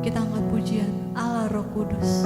Kita angkat pujian Allah Roh Kudus.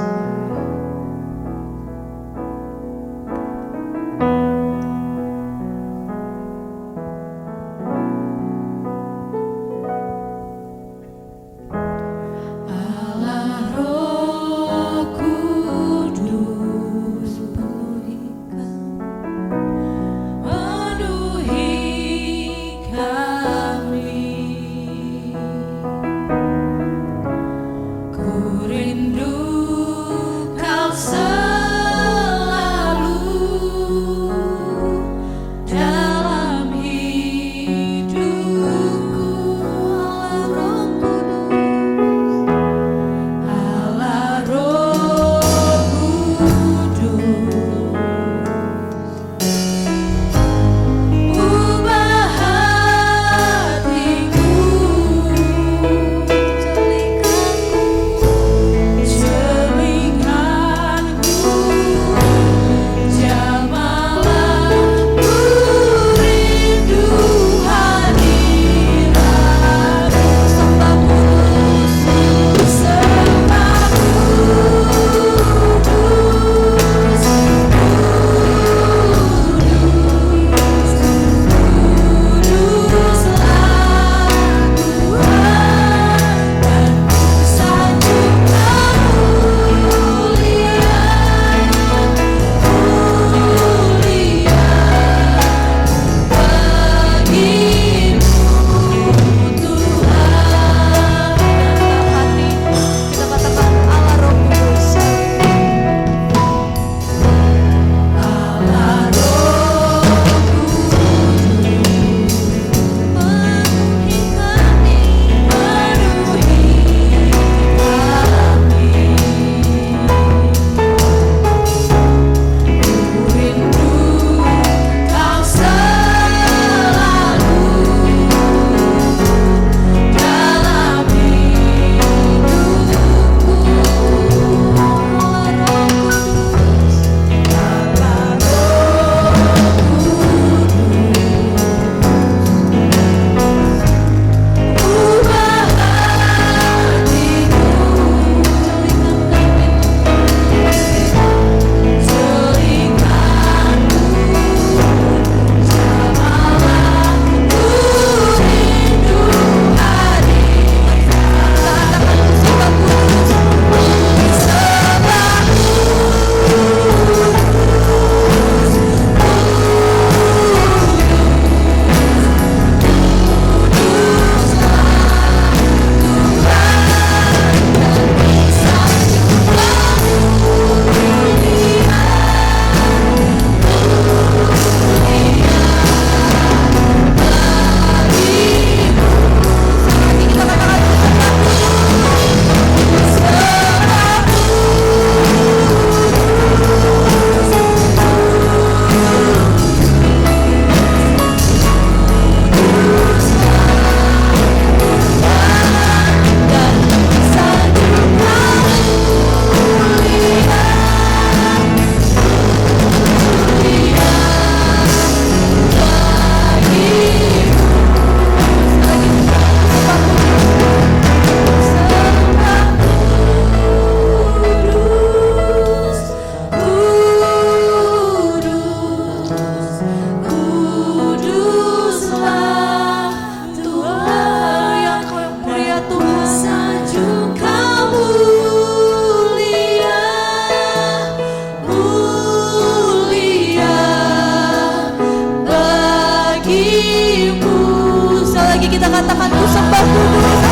Kita katakan ku sembah kudus.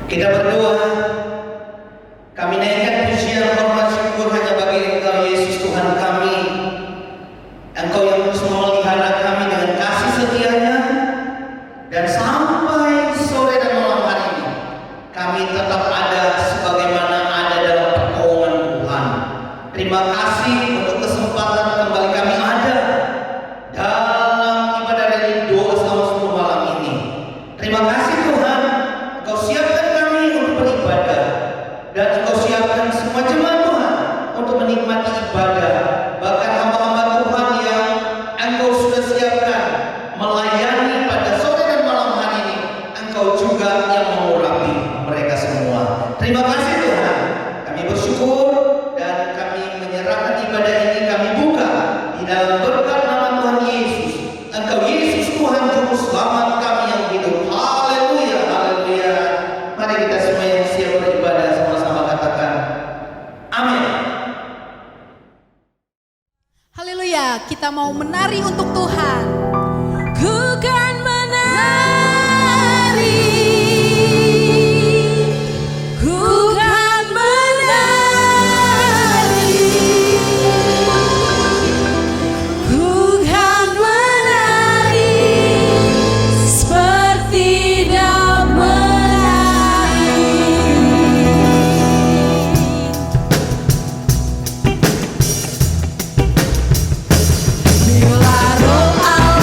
Kita berdoa, kami naikkan pujian hormat syukur hanya bagi Engkau Yesus Tuhan kami. Engkau yang terus memelihara kami dengan kasih setianya, dan sampai sore dan malam hari ini kami tetap ada sebagaimana ada dalam pertolongan Tuhan. Terima kasih untuk kesempatan kembali kami ada dalam ibadah dari doa selama 10 malam ini. Terima kasih Tuhan, Engkau siapkan kami untuk beribadah, dan Engkau siapkan semua jemaat Tuhan untuk menikmati ibadah. Bahkan hamba-hamba Tuhan yang Engkau sudah siapkan melayani pada sore dan malam hari ini, Engkau juga yang mengurapi mereka semua. Terima kasih Tuhan, kami bersyukur dan kami menyerahkan ibadah ini, kami buka di dalam berkat nama Tuhan Yesus. Engkau Yesus Tuhan Juru Selamat kami yang hidup. Haleluya, haleluya. Mari kita semua yang siap beribadah sama-sama katakan amin. Haleluya, kita mau menari untuk Tuhan. Ku kan menari, ku kan menari, ku kan menari seperti menari. Bila roh Allah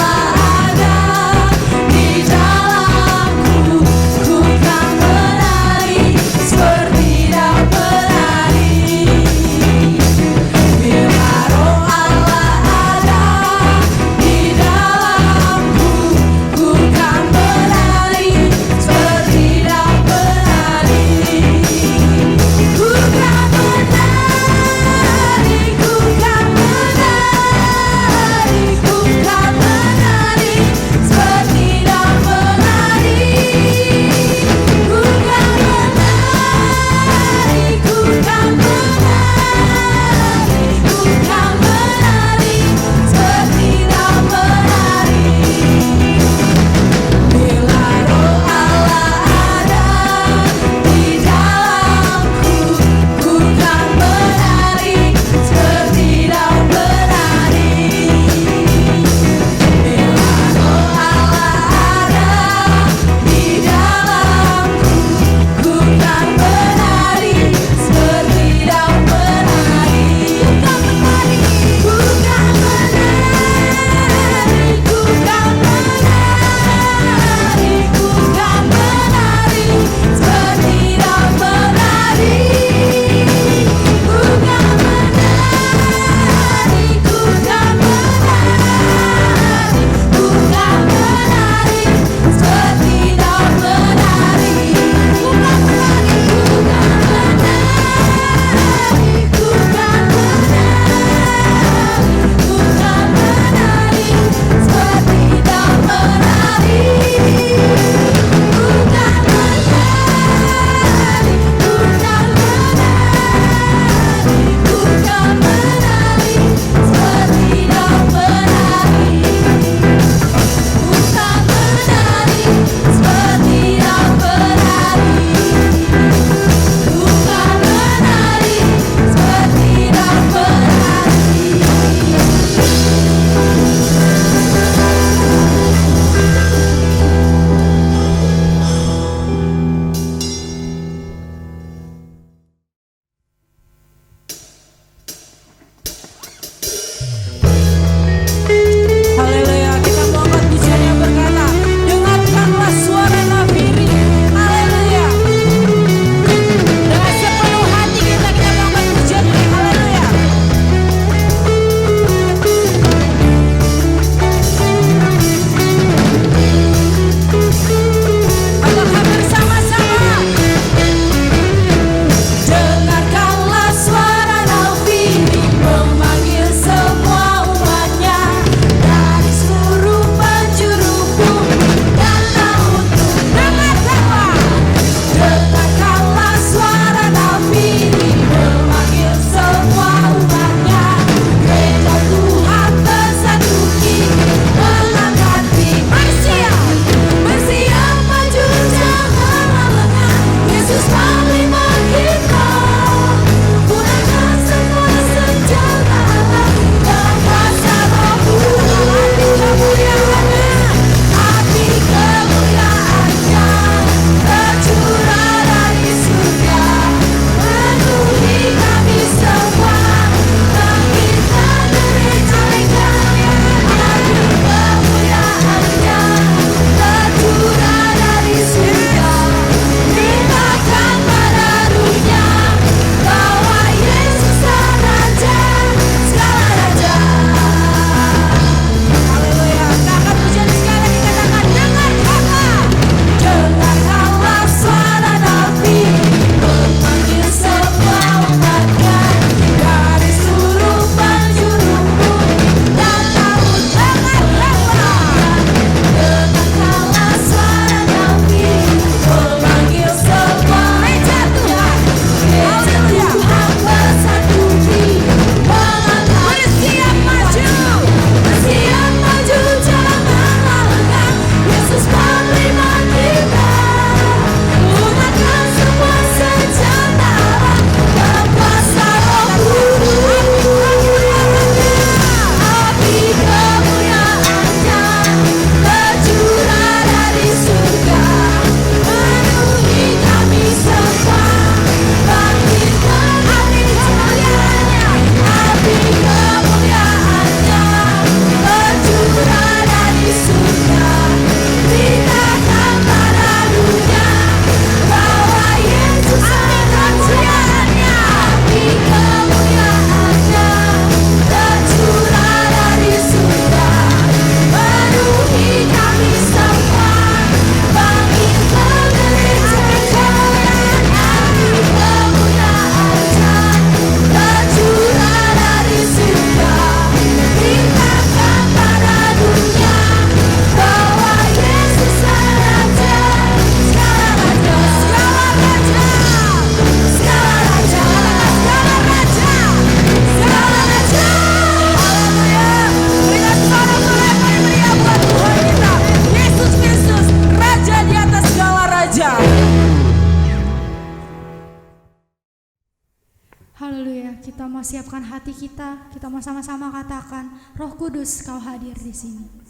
kita mau siapkan hati kita mau sama-sama katakan, Roh Kudus Kau hadir di sini.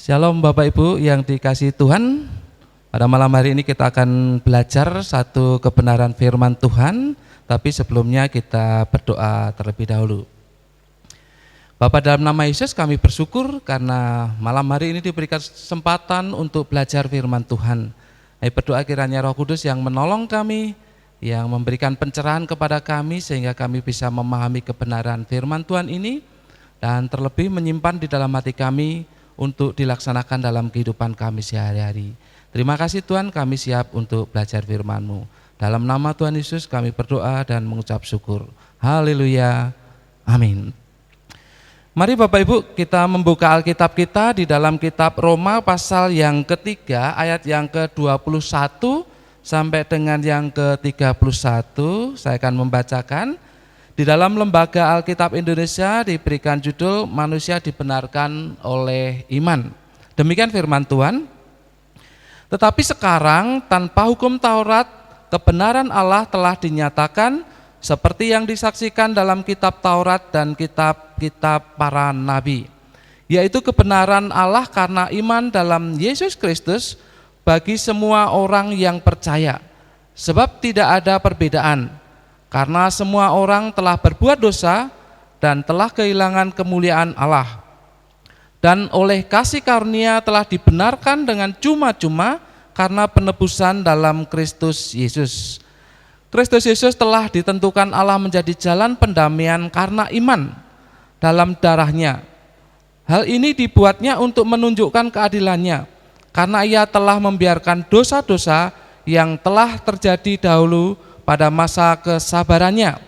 Shalom Bapak Ibu yang dikasihi Tuhan. Pada malam hari ini kita akan belajar satu kebenaran firman Tuhan, tapi sebelumnya kita berdoa terlebih dahulu. Bapa, dalam nama Yesus kami bersyukur karena malam hari ini diberikan kesempatan untuk belajar firman Tuhan. Kami berdoa kiranya Roh Kudus yang menolong kami, yang memberikan pencerahan kepada kami sehingga kami bisa memahami kebenaran firman Tuhan ini dan terlebih menyimpan di dalam hati kami untuk dilaksanakan dalam kehidupan kami sehari-hari. Terima kasih Tuhan, kami siap untuk belajar firman-Mu. Dalam nama Tuhan Yesus kami berdoa dan mengucap syukur. Haleluya, amin. Mari Bapak Ibu kita membuka Alkitab kita di dalam kitab Roma pasal yang ketiga ayat yang ke-21 sampai dengan yang ke-31. Saya akan membacakan. Di dalam Lembaga Alkitab Indonesia diberikan judul Manusia Dibenarkan oleh Iman. Demikian firman Tuhan. Tetapi sekarang tanpa hukum Taurat, kebenaran Allah telah dinyatakan seperti yang disaksikan dalam kitab Taurat dan kitab-kitab para nabi, yaitu kebenaran Allah karena iman dalam Yesus Kristus bagi semua orang yang percaya. Sebab tidak ada perbedaan, karena semua orang telah berbuat dosa dan telah kehilangan kemuliaan Allah, dan oleh kasih karunia telah dibenarkan dengan cuma-cuma karena penebusan dalam Kristus Yesus. Kristus Yesus telah ditentukan Allah menjadi jalan pendamaian karena iman dalam darahnya. Hal ini dibuatnya untuk menunjukkan keadilannya, karena ia telah membiarkan dosa-dosa yang telah terjadi dahulu pada masa kesabarannya.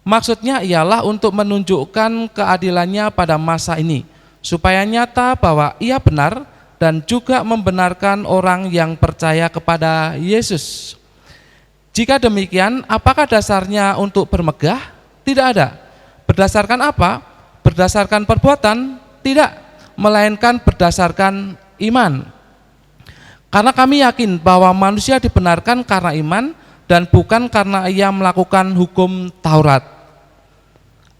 Maksudnya ialah untuk menunjukkan keadilannya pada masa ini, supaya nyata bahwa ia benar dan juga membenarkan orang yang percaya kepada Yesus. Jika demikian, apakah dasarnya untuk bermegah? Tidak ada. Berdasarkan apa? Berdasarkan perbuatan? Tidak, melainkan berdasarkan iman. Karena kami yakin bahwa manusia dibenarkan karena iman dan bukan karena ia melakukan hukum Taurat.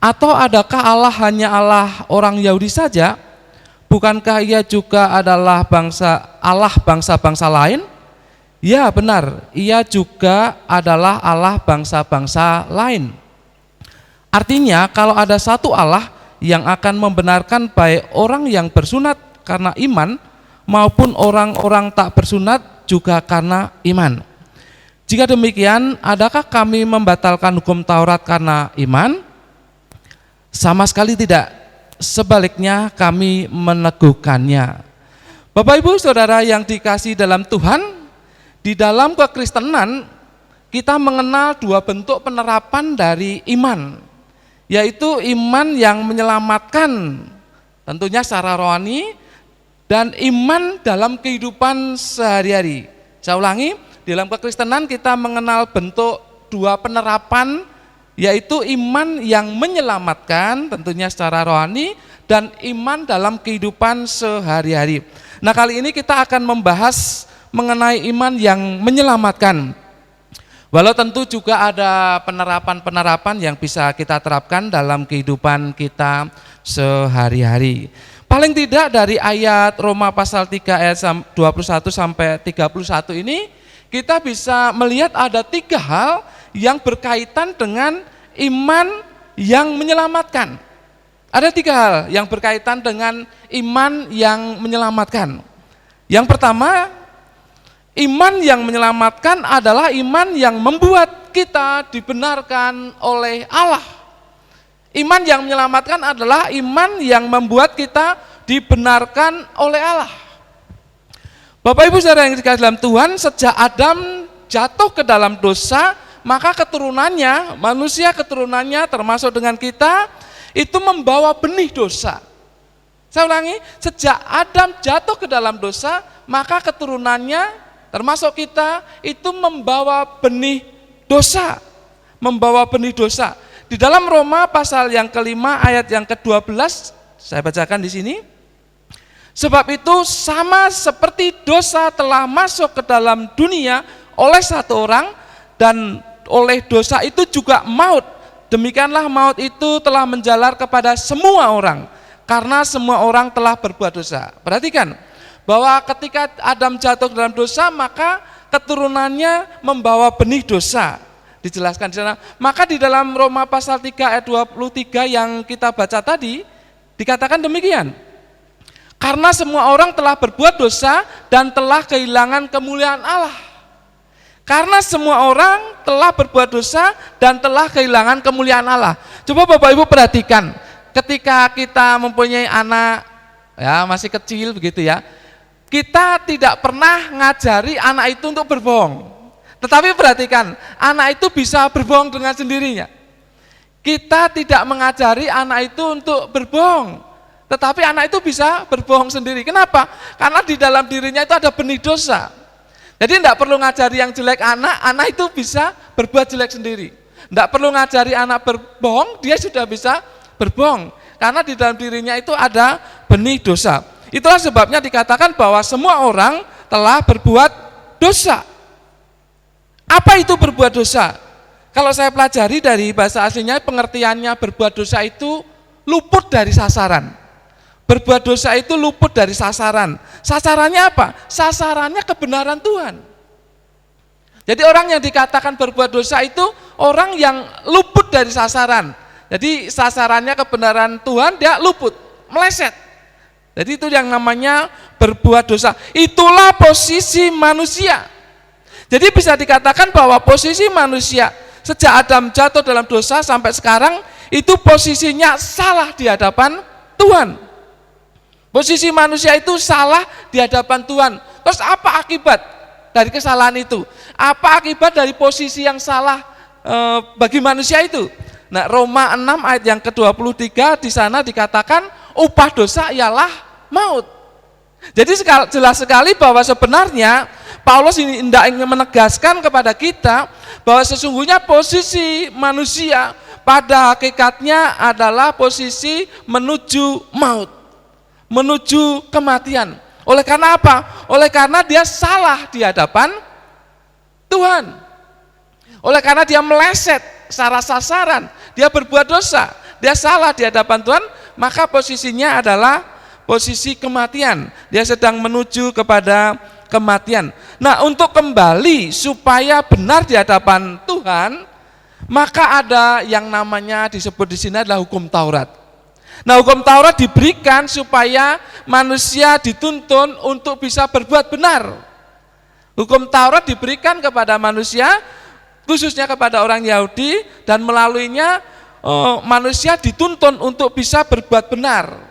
Atau adakah Allah hanya Allah orang Yahudi saja? Bukankah ia juga adalah Allah bangsa-bangsa lain? Ya benar, ia juga adalah Allah bangsa-bangsa lain. Artinya kalau ada satu Allah yang akan membenarkan baik orang yang bersunat karena iman maupun orang-orang tak bersunat juga karena iman. Jika demikian, adakah kami membatalkan hukum Taurat karena iman? Sama sekali tidak. Sebaliknya kami meneguhkannya. Bapak Ibu Saudara yang dikasihi dalam Tuhan, di dalam kekristenan kita mengenal dua bentuk penerapan dari iman, yaitu iman yang menyelamatkan tentunya secara rohani dan iman dalam kehidupan sehari-hari. Saya ulangi, di dalam kekristenan kita mengenal bentuk dua penerapan, yaitu iman yang menyelamatkan tentunya secara rohani dan iman dalam kehidupan sehari-hari. Nah, kali ini kita akan membahas mengenai iman yang menyelamatkan. Walau tentu juga ada penerapan-penerapan yang bisa kita terapkan dalam kehidupan kita sehari-hari. Paling tidak dari ayat Roma pasal 3 ayat 21 sampai 31 ini kita bisa melihat ada 3 hal yang berkaitan dengan iman yang menyelamatkan. Ada 3 hal yang berkaitan dengan iman yang menyelamatkan. Yang pertama, iman yang menyelamatkan adalah iman yang membuat kita dibenarkan oleh Allah. Iman yang menyelamatkan adalah iman yang membuat kita dibenarkan oleh Allah. Bapak Ibu Saudara yang dikasihi dalam Tuhan, sejak Adam jatuh ke dalam dosa, maka keturunannya, manusia keturunannya termasuk dengan kita, itu membawa benih dosa. Saya ulangi, sejak Adam jatuh ke dalam dosa, maka keturunannya termasuk kita itu membawa benih dosa, membawa benih dosa. Di dalam Roma pasal yang kelima ayat yang ke-12, saya bacakan di sini. Sebab itu sama seperti dosa telah masuk ke dalam dunia oleh satu orang dan oleh dosa itu juga maut. Demikianlah maut itu telah menjalar kepada semua orang karena semua orang telah berbuat dosa. Perhatikan bahwa ketika Adam jatuh ke dalam dosa, maka keturunannya membawa benih dosa. Dijelaskan di sana. Maka di dalam Roma pasal 3 ayat 23 yang kita baca tadi dikatakan demikian. Karena semua orang telah berbuat dosa dan telah kehilangan kemuliaan Allah. Karena semua orang telah berbuat dosa dan telah kehilangan kemuliaan Allah. Coba Bapak Ibu perhatikan, ketika kita mempunyai anak ya masih kecil begitu ya, kita tidak pernah ngajari anak itu untuk berbohong. Tetapi perhatikan, anak itu bisa berbohong dengan sendirinya. Kita tidak mengajari anak itu untuk berbohong, tetapi anak itu bisa berbohong sendiri. Kenapa? Karena di dalam dirinya itu ada benih dosa. Jadi tidak perlu ngajari yang jelek anak itu bisa berbuat jelek sendiri. Tidak perlu ngajari anak berbohong, dia sudah bisa berbohong. Karena di dalam dirinya itu ada benih dosa. Itulah sebabnya dikatakan bahwa semua orang telah berbuat dosa. Apa itu berbuat dosa? Kalau saya pelajari dari bahasa aslinya, pengertiannya berbuat dosa itu luput dari sasaran. Berbuat dosa itu luput dari sasaran. Sasarannya apa? Sasarannya kebenaran Tuhan. Jadi orang yang dikatakan berbuat dosa itu orang yang luput dari sasaran. Jadi sasarannya kebenaran Tuhan, dia luput, meleset. Jadi itu yang namanya berbuat dosa. Itulah posisi manusia. Jadi bisa dikatakan bahwa posisi manusia sejak Adam jatuh dalam dosa sampai sekarang itu posisinya salah di hadapan Tuhan. Posisi manusia itu salah di hadapan Tuhan. Terus apa akibat dari kesalahan itu? Apa akibat dari posisi yang salah bagi manusia itu? Nah, Roma 6 ayat yang ke-23 di sana dikatakan upah dosa ialah maut. Jadi jelas sekali bahwa sebenarnya Paulus ini hendak ingin menegaskan kepada kita bahwa sesungguhnya posisi manusia pada hakikatnya adalah posisi menuju maut, menuju kematian. Oleh karena apa? Oleh karena dia salah di hadapan Tuhan. Oleh karena dia meleset secara sasaran, dia berbuat dosa, dia salah di hadapan Tuhan, maka posisinya adalah posisi kematian. Dia sedang menuju kepada kematian. Nah, untuk kembali supaya benar di hadapan Tuhan, maka ada yang namanya disebut di sini adalah hukum Taurat. Nah, hukum Taurat diberikan supaya manusia dituntun untuk bisa berbuat benar. Hukum Taurat diberikan kepada manusia, khususnya kepada orang Yahudi, dan melaluinya manusia dituntun untuk bisa berbuat benar.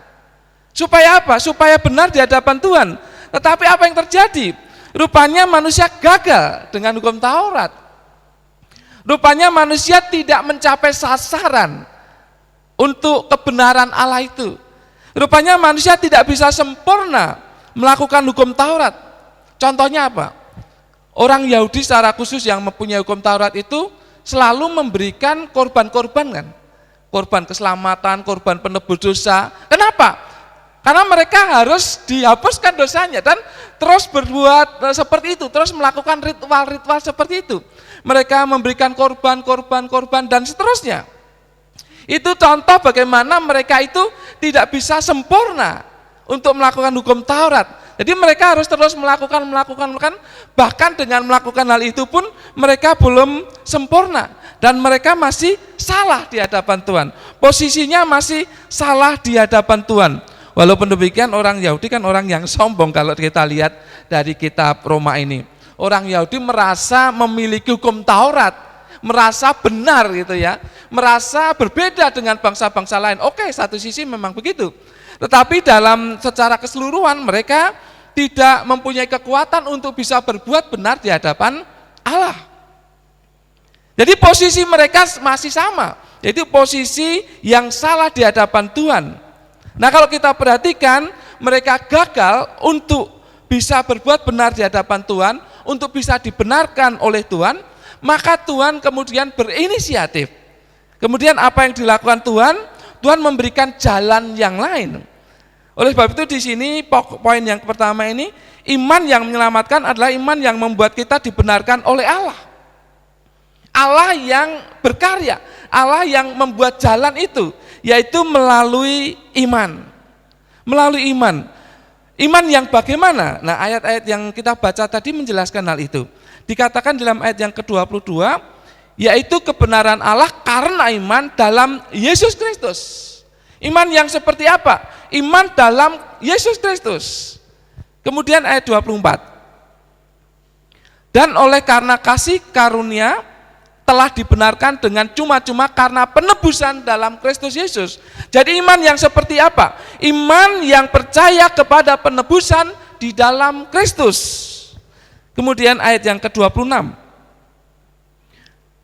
Supaya apa? Supaya benar di hadapan Tuhan. Tetapi apa yang terjadi? Rupanya manusia gagal dengan hukum Taurat. Rupanya manusia tidak mencapai sasaran untuk kebenaran Allah itu. Rupanya manusia tidak bisa sempurna melakukan hukum Taurat. Contohnya apa? Orang Yahudi secara khusus yang mempunyai hukum Taurat itu selalu memberikan korban-korban kan? Korban keselamatan, korban penebus dosa. Kenapa? Karena mereka harus dihapuskan dosanya dan terus berbuat seperti itu, terus melakukan ritual-ritual seperti itu. Mereka memberikan korban dan seterusnya. Itu contoh bagaimana mereka itu tidak bisa sempurna untuk melakukan hukum Taurat. Jadi mereka harus terus melakukan, bahkan dengan melakukan hal itu pun mereka belum sempurna dan mereka masih salah di hadapan Tuhan. Posisinya masih salah di hadapan Tuhan. Walaupun demikian orang Yahudi kan orang yang sombong kalau kita lihat dari kitab Roma ini. Orang Yahudi merasa memiliki hukum Taurat, merasa benar gitu ya, merasa berbeda dengan bangsa-bangsa lain. Oke, satu sisi memang begitu. Tetapi dalam secara keseluruhan mereka tidak mempunyai kekuatan untuk bisa berbuat benar di hadapan Allah. Jadi posisi mereka masih sama, yaitu posisi yang salah di hadapan Tuhan. Nah, kalau kita perhatikan, mereka gagal untuk bisa berbuat benar di hadapan Tuhan, untuk bisa dibenarkan oleh Tuhan, maka Tuhan kemudian berinisiatif. Kemudian apa yang dilakukan Tuhan? Tuhan memberikan jalan yang lain. Oleh sebab itu di sini poin yang pertama ini, iman yang menyelamatkan adalah iman yang membuat kita dibenarkan oleh Allah. Allah yang berkarya, Allah yang membuat jalan itu, yaitu melalui iman. Melalui iman. Iman yang bagaimana? Nah, ayat-ayat yang kita baca tadi menjelaskan hal itu. Dikatakan dalam ayat yang ke-22, yaitu kebenaran Allah karena iman dalam Yesus Kristus. Iman yang seperti apa? Iman dalam Yesus Kristus. Kemudian ayat 24. Dan oleh karena kasih karunia telah dibenarkan dengan cuma-cuma karena penebusan dalam Kristus Yesus. Jadi iman yang seperti apa? Iman yang percaya kepada penebusan di dalam Kristus. Kemudian ayat yang ke-26.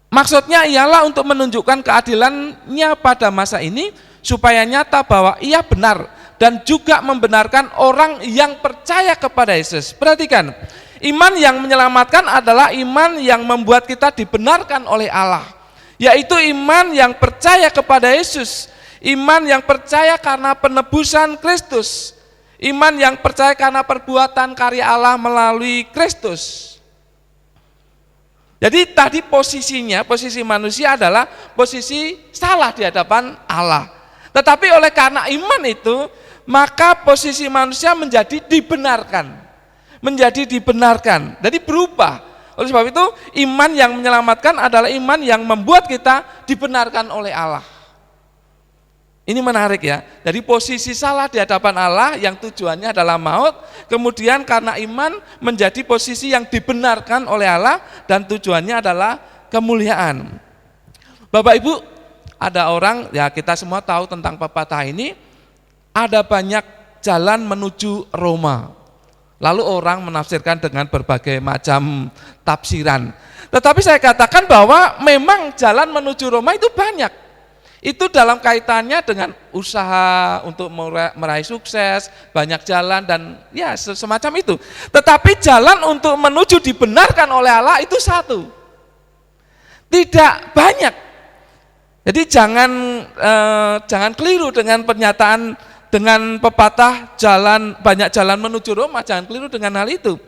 Maksudnya ialah untuk menunjukkan keadilannya pada masa ini supaya nyata bahwa ia benar dan juga membenarkan orang yang percaya kepada Yesus. Perhatikan, iman yang menyelamatkan adalah iman yang membuat kita dibenarkan oleh Allah, yaitu iman yang percaya kepada Yesus, iman yang percaya karena penebusan Kristus, iman yang percaya karena perbuatan karya Allah melalui Kristus. Jadi tadi posisinya, posisi manusia adalah posisi salah di hadapan Allah. Tetapi oleh karena iman itu, maka posisi manusia menjadi dibenarkan. Menjadi dibenarkan, jadi berubah. Oleh sebab itu, iman yang menyelamatkan adalah iman yang membuat kita dibenarkan oleh Allah. Ini menarik ya, jadi posisi salah di hadapan Allah yang tujuannya adalah maut, kemudian karena iman menjadi posisi yang dibenarkan oleh Allah dan tujuannya adalah kemuliaan. Bapak Ibu, ada orang, ya kita semua tahu tentang pepatah ini, ada banyak jalan menuju Roma. Lalu orang menafsirkan dengan berbagai macam tafsiran. Tetapi saya katakan bahwa memang jalan menuju Roma itu banyak. Itu dalam kaitannya dengan usaha untuk meraih sukses, banyak jalan dan ya semacam itu. Tetapi jalan untuk menuju dibenarkan oleh Allah itu satu. Tidak banyak. Jadi jangan keliru dengan pernyataan, dengan pepatah banyak jalan menuju Roma, jangan keliru dengan hal itu.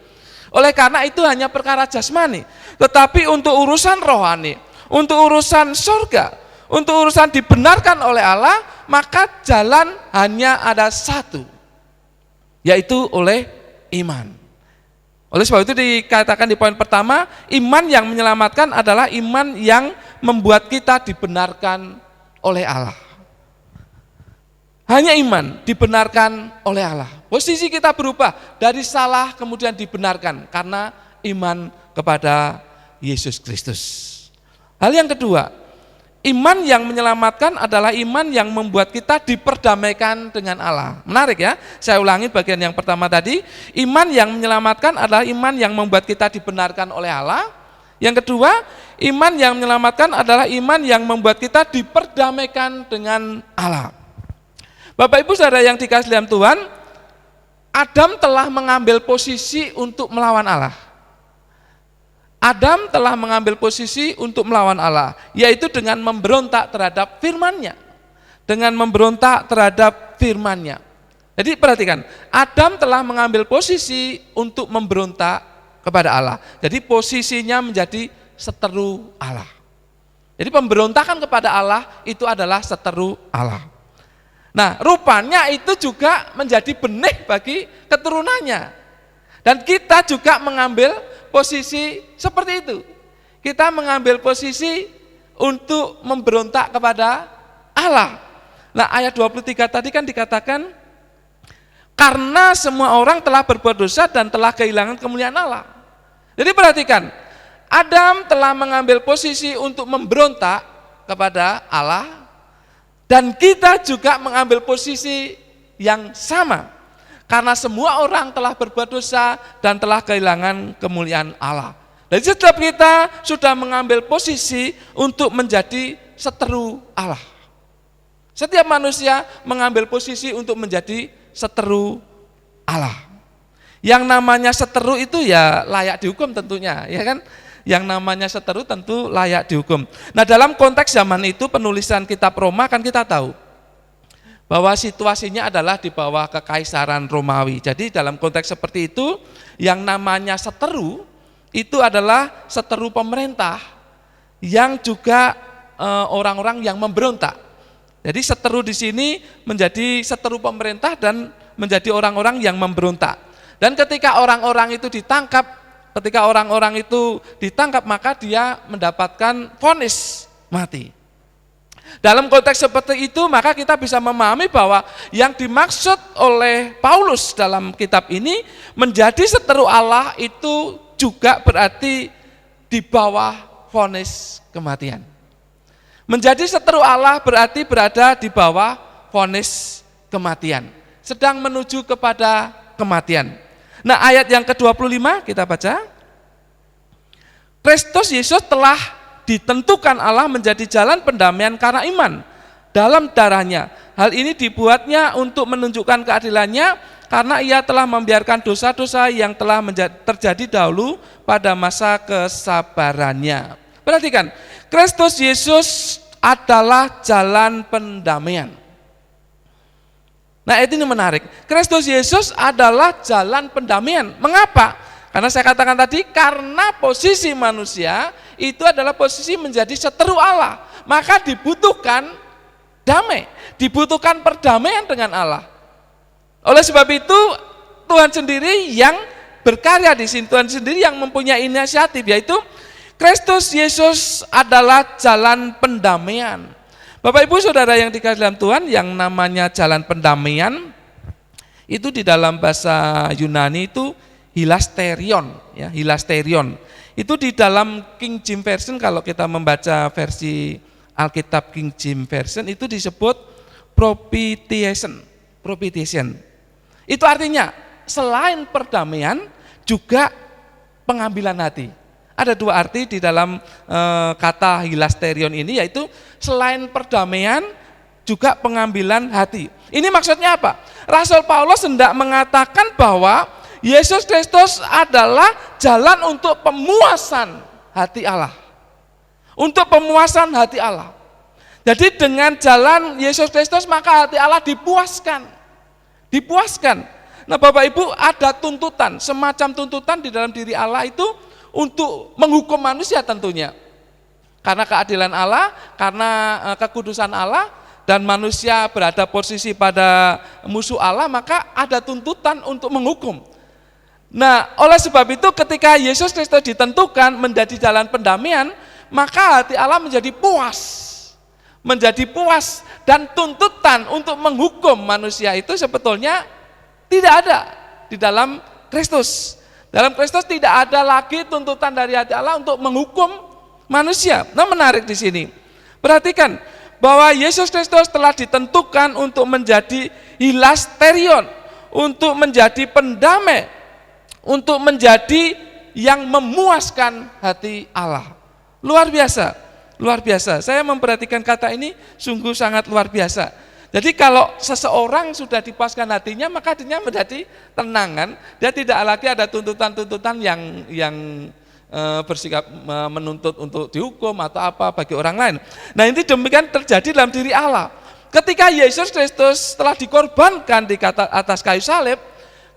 Oleh karena itu hanya perkara jasmani. Tetapi untuk urusan rohani, untuk urusan surga, untuk urusan dibenarkan oleh Allah, maka jalan hanya ada satu, yaitu oleh iman. Oleh sebab itu dikatakan di poin pertama, iman yang menyelamatkan adalah iman yang membuat kita dibenarkan oleh Allah. Hanya iman dibenarkan oleh Allah. Posisi kita berubah dari salah kemudian dibenarkan karena iman kepada Yesus Kristus. Hal yang kedua, iman yang menyelamatkan adalah iman yang membuat kita diperdamaikan dengan Allah. Menarik ya, saya ulangi bagian yang pertama tadi. Iman yang menyelamatkan adalah iman yang membuat kita dibenarkan oleh Allah. Yang kedua, iman yang menyelamatkan adalah iman yang membuat kita diperdamaikan dengan Allah. Bapak Ibu saudara yang dikasihi dalam Tuhan, Adam telah mengambil posisi untuk melawan Allah. Adam telah mengambil posisi untuk melawan Allah, yaitu dengan memberontak terhadap firman-Nya. Dengan memberontak terhadap firman-Nya. Jadi perhatikan, Adam telah mengambil posisi untuk memberontak kepada Allah. Jadi posisinya menjadi seteru Allah. Jadi pemberontakan kepada Allah itu adalah seteru Allah. Nah, rupanya itu juga menjadi benih bagi keturunannya. Dan kita juga mengambil posisi seperti itu. Kita mengambil posisi untuk memberontak kepada Allah. Nah, ayat 23 tadi kan dikatakan, karena semua orang telah berbuat dosa dan telah kehilangan kemuliaan Allah. Jadi perhatikan, Adam telah mengambil posisi untuk memberontak kepada Allah, dan kita juga mengambil posisi yang sama. Karena semua orang telah berbuat dosa dan telah kehilangan kemuliaan Allah. Dan setiap kita sudah mengambil posisi untuk menjadi seteru Allah. Setiap manusia mengambil posisi untuk menjadi seteru Allah. Yang namanya seteru itu ya layak dihukum tentunya, ya kan? Yang namanya seteru tentu layak dihukum. Nah, dalam konteks zaman itu penulisan kitab Roma kan kita tahu bahwa situasinya adalah di bawah kekaisaran Romawi. Jadi dalam konteks seperti itu, yang namanya seteru itu adalah seteru pemerintah yang juga orang-orang yang memberontak. Jadi seteru di sini menjadi seteru pemerintah dan menjadi orang-orang yang memberontak. Dan ketika orang-orang itu ditangkap, maka dia mendapatkan vonis mati. Dalam konteks seperti itu, maka kita bisa memahami bahwa yang dimaksud oleh Paulus dalam kitab ini menjadi seteru Allah itu juga berarti di bawah vonis kematian. Menjadi seteru Allah berarti berada di bawah vonis kematian, sedang menuju kepada kematian. Nah, ayat yang ke-25 kita baca. Kristus Yesus telah ditentukan Allah menjadi jalan pendamaian karena iman dalam darahnya. Hal ini dibuatnya untuk menunjukkan keadilannya karena ia telah membiarkan dosa-dosa yang telah terjadi dahulu pada masa kesabarannya. Perhatikan, Kristus Yesus adalah jalan pendamaian. Nah, ini menarik. Kristus Yesus adalah jalan pendamaian. Mengapa? Karena saya katakan tadi, karena posisi manusia itu adalah posisi menjadi seteru Allah, maka dibutuhkan damai, dibutuhkan perdamaian dengan Allah. Oleh sebab itu Tuhan sendiri yang berkarya di sini, Tuhan sendiri yang mempunyai inisiatif, yaitu Kristus Yesus adalah jalan pendamaian. Bapak Ibu Saudara yang dikasihi dalam Tuhan, yang namanya jalan pendamaian itu di dalam bahasa Yunani itu hilasterion, ya, hilasterion. Itu di dalam King James Version, kalau kita membaca versi Alkitab King James Version itu disebut propitiation. Propitiation. Itu artinya selain perdamaian juga pengambilan hati. Ada dua arti di dalam kata hilasterion ini, yaitu selain perdamaian juga pengambilan hati. Ini maksudnya apa? Rasul Paulus hendak mengatakan bahwa Yesus Kristus adalah jalan untuk pemuasan hati Allah. Untuk pemuasan hati Allah. Jadi dengan jalan Yesus Kristus maka hati Allah dipuaskan. Dipuaskan. Nah Bapak Ibu, ada tuntutan, semacam tuntutan di dalam diri Allah itu untuk menghukum manusia tentunya. Karena keadilan Allah, karena kekudusan Allah, dan manusia berada posisi pada musuh Allah, maka ada tuntutan untuk menghukum. Nah, oleh sebab itu ketika Yesus Kristus ditentukan menjadi jalan pendamaian, maka hati Allah menjadi puas. Menjadi puas, dan tuntutan untuk menghukum manusia itu sebetulnya tidak ada di dalam Kristus. Dalam Kristus tidak ada lagi tuntutan dari hati Allah untuk menghukum manusia. Nah, menarik di sini. Perhatikan bahwa Yesus Kristus telah ditentukan untuk menjadi hilasterion, untuk menjadi pendamai, untuk menjadi yang memuaskan hati Allah. Luar biasa, luar biasa. Saya memperhatikan kata ini sungguh sangat luar biasa. Jadi kalau seseorang sudah dipuaskan hatinya, maka hatinya menjadi tenang kan. Dia tidak lagi ada tuntutan-tuntutan yang bersikap menuntut untuk dihukum atau apa bagi orang lain. Nah ini demikian terjadi dalam diri Allah. Ketika Yesus Kristus telah dikorbankan di atas kayu salib,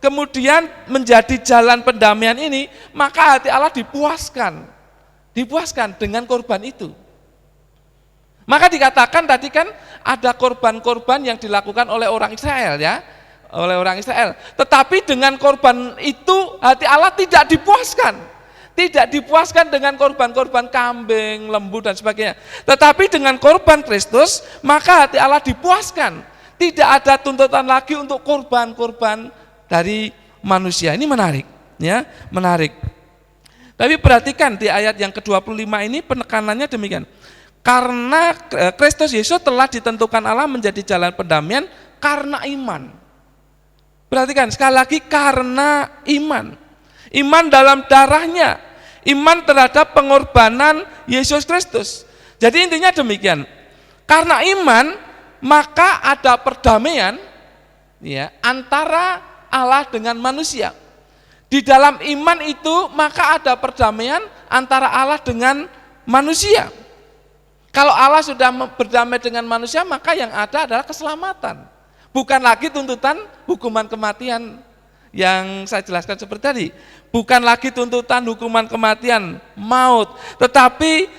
kemudian menjadi jalan pendamaian ini, maka hati Allah dipuaskan dengan korban itu. Maka dikatakan tadi kan ada korban-korban yang dilakukan oleh orang Israel, ya, oleh orang Israel. Tetapi dengan korban itu hati Allah tidak dipuaskan dengan korban-korban kambing, lembu dan sebagainya. Tetapi dengan korban Kristus maka hati Allah dipuaskan. Tidak ada tuntutan lagi untuk korban-korban dari manusia. Ini menarik, ya, menarik. Tapi perhatikan di ayat yang ke-25 ini penekanannya demikian. Karena Kristus Yesus telah ditentukan Allah menjadi jalan pendamaian karena iman. Perhatikan sekali lagi, karena iman. Iman dalam darahnya, iman terhadap pengorbanan Yesus Kristus. Jadi intinya demikian. Karena iman maka ada perdamaian, ya, antara Allah dengan manusia. Di dalam iman itu maka ada perdamaian antara Allah dengan manusia. Kalau Allah sudah berdamai dengan manusia, maka yang ada adalah keselamatan. Bukan lagi tuntutan hukuman kematian yang saya jelaskan seperti tadi. Bukan lagi tuntutan hukuman kematian, maut. Tetapi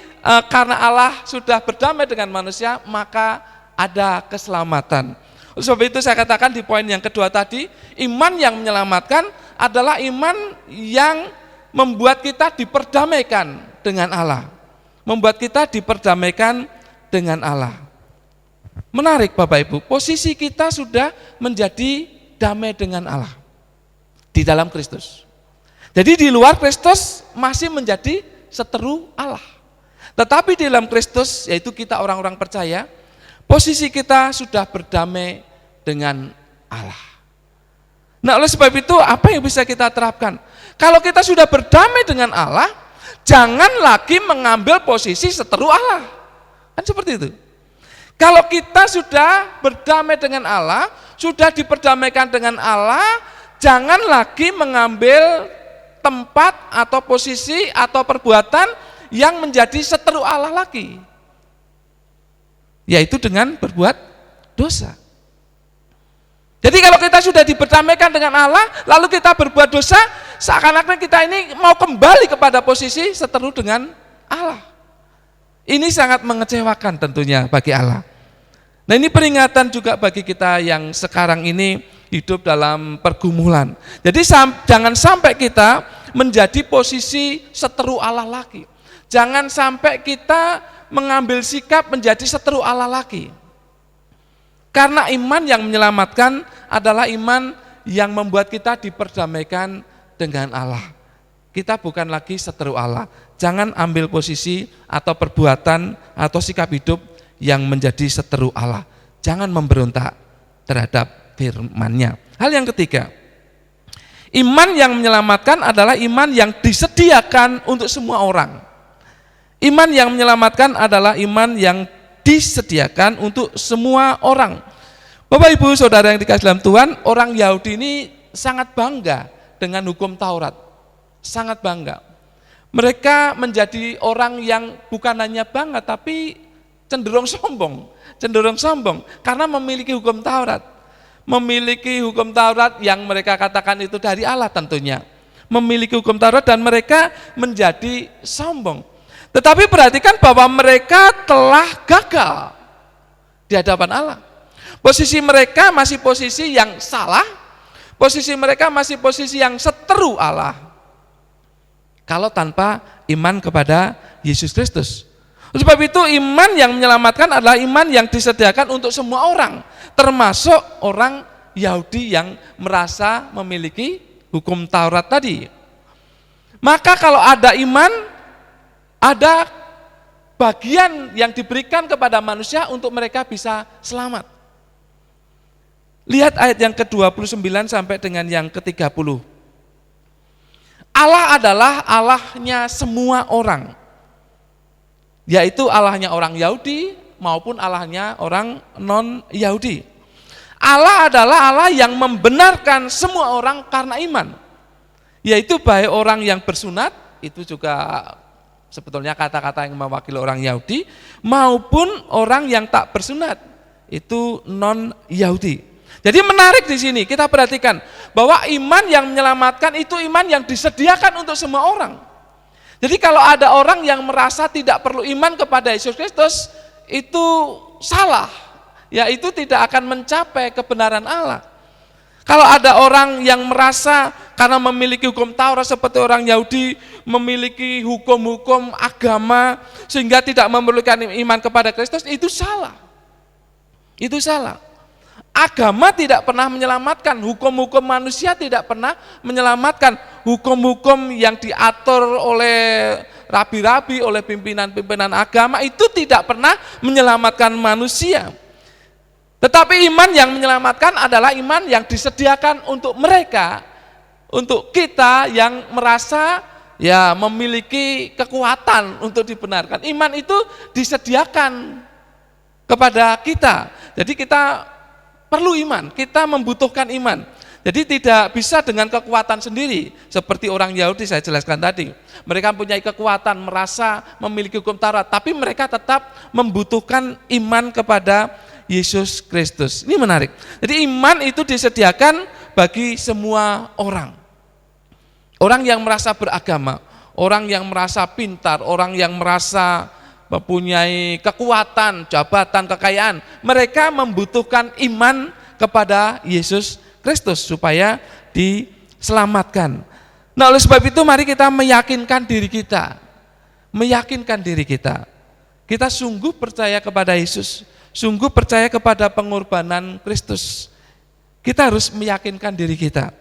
karena Allah sudah berdamai dengan manusia, maka ada keselamatan. Sebab itu saya katakan di poin yang kedua tadi, iman yang menyelamatkan adalah iman yang membuat kita diperdamaikan dengan Allah. Membuat kita diperdamaikan dengan Allah. Menarik Bapak Ibu, posisi kita sudah menjadi damai dengan Allah di dalam Kristus. Jadi di luar Kristus masih menjadi seteru Allah. Tetapi di dalam Kristus, yaitu kita orang-orang percaya, posisi kita sudah berdamai dengan Allah. Nah oleh sebab itu apa yang bisa kita terapkan? Kalau kita sudah berdamai dengan Allah, jangan lagi mengambil posisi seteru Allah. Kan seperti itu. Kalau kita sudah berdamai dengan Allah, sudah diperdamaikan dengan Allah, jangan lagi mengambil tempat atau posisi atau perbuatan yang menjadi seteru Allah lagi. Yaitu dengan berbuat dosa. Jadi kalau kita sudah diperdamaikan dengan Allah, lalu kita berbuat dosa, seakan-akan kita ini mau kembali kepada posisi seteru dengan Allah. Ini sangat mengecewakan tentunya bagi Allah. Nah, ini peringatan juga bagi kita yang sekarang ini hidup dalam pergumulan. Jadi jangan sampai kita menjadi posisi seteru Allah lagi. Jangan sampai kita mengambil sikap menjadi seteru Allah lagi. Karena iman yang menyelamatkan adalah iman yang membuat kita diperdamaikan dengan Allah. Kita bukan lagi seteru Allah. Jangan ambil posisi atau perbuatan atau sikap hidup yang menjadi seteru Allah. Jangan memberontak terhadap firman-Nya. Hal yang ketiga, iman yang menyelamatkan adalah iman yang disediakan untuk semua orang. Iman yang menyelamatkan adalah iman yang disediakan untuk semua orang. Bapak Ibu Saudara yang dikasihi dalam Tuhan, orang Yahudi ini sangat bangga dengan hukum Taurat. Sangat bangga. Mereka menjadi orang yang bukan hanya bangga tapi cenderung sombong karena memiliki hukum Taurat. Memiliki hukum Taurat yang mereka katakan itu dari Allah tentunya. Memiliki hukum Taurat dan mereka menjadi sombong. Tetapi perhatikan bahwa mereka telah gagal di hadapan Allah. Posisi mereka masih posisi yang salah, posisi mereka masih posisi yang seteru Allah. Kalau tanpa iman kepada Yesus Kristus. Sebab itu iman yang menyelamatkan adalah iman yang disediakan untuk semua orang, termasuk orang Yahudi yang merasa memiliki hukum Taurat tadi. Maka kalau ada iman, ada bagian yang diberikan kepada manusia untuk mereka bisa selamat. Lihat ayat yang ke-29 sampai dengan yang ke-30. Allah adalah Allahnya semua orang, yaitu Allahnya orang Yahudi maupun Allahnya orang non-Yahudi. Allah adalah Allah yang membenarkan semua orang karena iman, yaitu baik orang yang bersunat, itu juga sebetulnya kata-kata yang mewakili orang Yahudi, maupun orang yang tak bersunat, itu non-Yahudi. Jadi menarik di sini, kita perhatikan bahwa iman yang menyelamatkan itu iman yang disediakan untuk semua orang. Jadi kalau ada orang yang merasa tidak perlu iman kepada Yesus Kristus, itu salah. Ya, itu tidak akan mencapai kebenaran Allah. Kalau ada orang yang merasa karena memiliki hukum Taurat seperti orang Yahudi, memiliki hukum-hukum agama sehingga tidak memerlukan iman kepada Kristus, itu salah. Itu salah. Agama tidak pernah menyelamatkan, hukum-hukum manusia tidak pernah menyelamatkan, hukum-hukum yang diatur oleh rabi-rabi, oleh pimpinan-pimpinan agama itu tidak pernah menyelamatkan manusia. Tetapi iman yang menyelamatkan adalah iman yang disediakan untuk mereka, untuk kita yang merasa ya memiliki kekuatan untuk dibenarkan. Iman itu disediakan kepada kita. Jadi kita perlu iman, kita membutuhkan iman. Jadi tidak bisa dengan kekuatan sendiri, seperti orang Yahudi saya jelaskan tadi. Mereka mempunyai kekuatan, merasa memiliki hukum Taurat, tapi mereka tetap membutuhkan iman kepada Yesus Kristus. Ini menarik. Jadi iman itu disediakan bagi semua orang. Orang yang merasa beragama, orang yang merasa pintar, orang yang merasa mempunyai kekuatan, jabatan, kekayaan, mereka membutuhkan iman kepada Yesus Kristus supaya diselamatkan. Nah, oleh sebab itu mari kita meyakinkan diri kita. Meyakinkan diri kita. Kita sungguh percaya kepada Yesus, sungguh percaya kepada pengorbanan Kristus. Kita harus meyakinkan diri kita.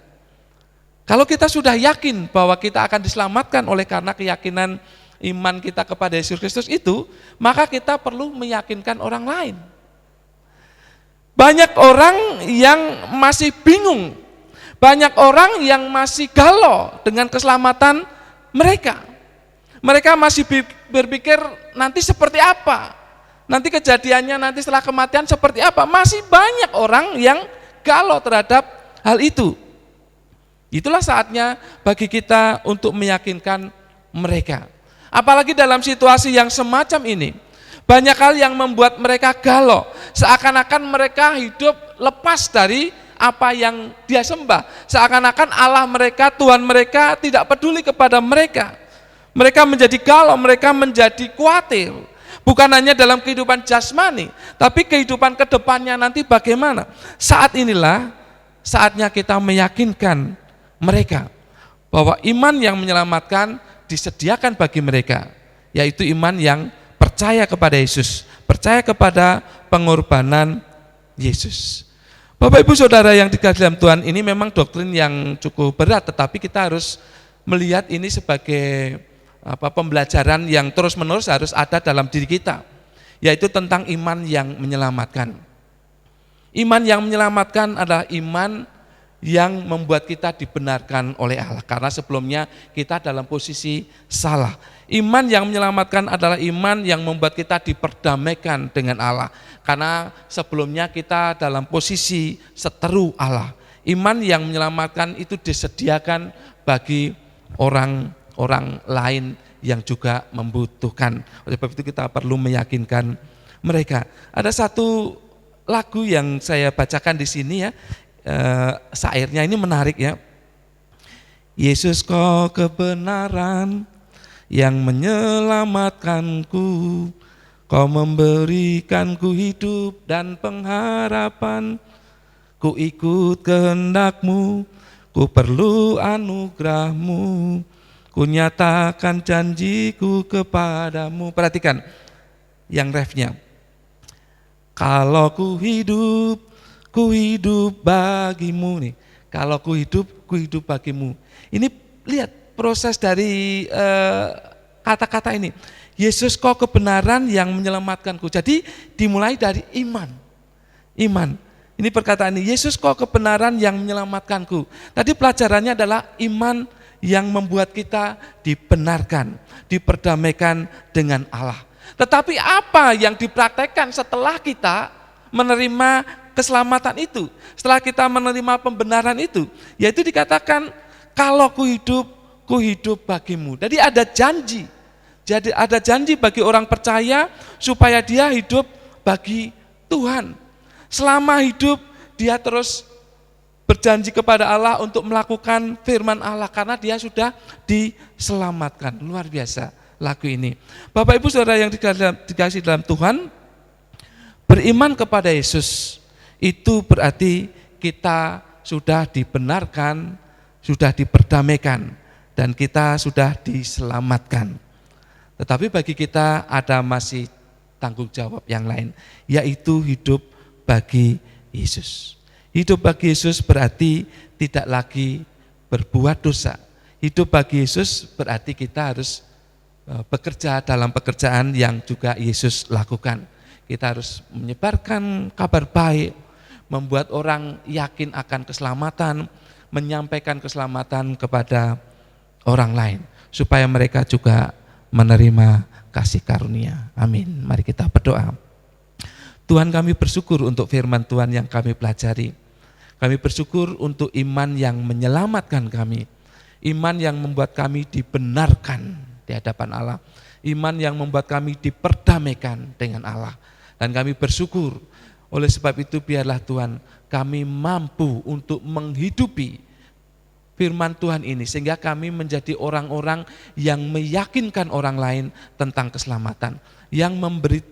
Kalau kita sudah yakin bahwa kita akan diselamatkan oleh karena keyakinan iman kita kepada Yesus Kristus itu, maka kita perlu meyakinkan orang lain. Banyak orang yang masih bingung, banyak orang yang masih galau dengan keselamatan mereka. Mereka masih berpikir nanti seperti apa, nanti kejadiannya nanti setelah kematian seperti apa. Masih banyak orang yang galau terhadap hal itu. Itulah saatnya bagi kita untuk meyakinkan mereka. Apalagi dalam situasi yang semacam ini, banyak hal yang membuat mereka galau, seakan-akan mereka hidup lepas dari apa yang dia sembah. Seakan-akan Allah mereka, Tuhan mereka tidak peduli kepada mereka. Mereka menjadi galau, mereka menjadi khawatir. Bukan hanya dalam kehidupan jasmani, tapi kehidupan kedepannya nanti bagaimana. Saat inilah saatnya kita meyakinkan mereka bahwa iman yang menyelamatkan disediakan bagi mereka, yaitu iman yang percaya kepada Yesus, percaya kepada pengorbanan Yesus. Bapak Ibu Saudara yang dikasihi dalam Tuhan, ini memang doktrin yang cukup berat, tetapi kita harus melihat ini sebagai pembelajaran yang terus-menerus harus ada dalam diri kita, yaitu tentang iman yang menyelamatkan. Iman yang menyelamatkan adalah iman yang membuat kita dibenarkan oleh Allah, karena sebelumnya kita dalam posisi salah. Iman yang menyelamatkan adalah iman yang membuat kita diperdamaikan dengan Allah, karena sebelumnya kita dalam posisi seteru Allah. Iman yang menyelamatkan itu disediakan bagi orang lain yang juga membutuhkan. Oleh sebab itu kita perlu meyakinkan mereka. Ada satu lagu yang saya bacakan di sini ya, syairnya ini menarik ya. Yesus kau kebenaran yang menyelamatkanku, kau memberikanku hidup dan pengharapan, ku ikut kehendakmu, ku perlu anugerahmu, ku nyatakan janjiku kepadamu. Perhatikan yang refnya. Kalau ku hidup bagimu nih. Kalau ku hidup bagimu. Ini lihat proses dari kata-kata ini. Yesus kau kebenaran yang menyelamatkanku. Jadi dimulai dari iman. Iman. Ini perkataan ini, Yesus kau kebenaran yang menyelamatkanku. Tadi pelajarannya adalah iman yang membuat kita dibenarkan, diperdamaikan dengan Allah. Tetapi apa yang dipraktekkan setelah kita menerima keselamatan itu, setelah kita menerima pembenaran itu, yaitu dikatakan kalau ku hidup bagimu. Jadi ada janji. Jadi ada janji bagi orang percaya supaya dia hidup bagi Tuhan. Selama hidup dia terus berjanji kepada Allah untuk melakukan firman Allah karena dia sudah diselamatkan. Luar biasa lagu ini. Bapak Ibu Saudara yang dikasihi dalam Tuhan, beriman kepada Yesus itu berarti kita sudah dibenarkan, sudah diperdamaikan, dan kita sudah diselamatkan. Tetapi bagi kita ada masih tanggung jawab yang lain, yaitu hidup bagi Yesus. Hidup bagi Yesus berarti tidak lagi berbuat dosa. Hidup bagi Yesus berarti kita harus bekerja dalam pekerjaan yang juga Yesus lakukan. Kita harus menyebarkan kabar baik, membuat orang yakin akan keselamatan, menyampaikan keselamatan kepada orang lain, supaya mereka juga menerima kasih karunia. Amin. Mari kita berdoa. Tuhan, kami bersyukur untuk firman Tuhan yang kami pelajari. Kami bersyukur untuk iman yang menyelamatkan kami, iman yang membuat kami dibenarkan di hadapan Allah, iman yang membuat kami diperdamaikan dengan Allah. Dan kami bersyukur, oleh sebab itu biarlah Tuhan kami mampu untuk menghidupi firman Tuhan ini, sehingga kami menjadi orang-orang yang meyakinkan orang lain tentang keselamatan, yang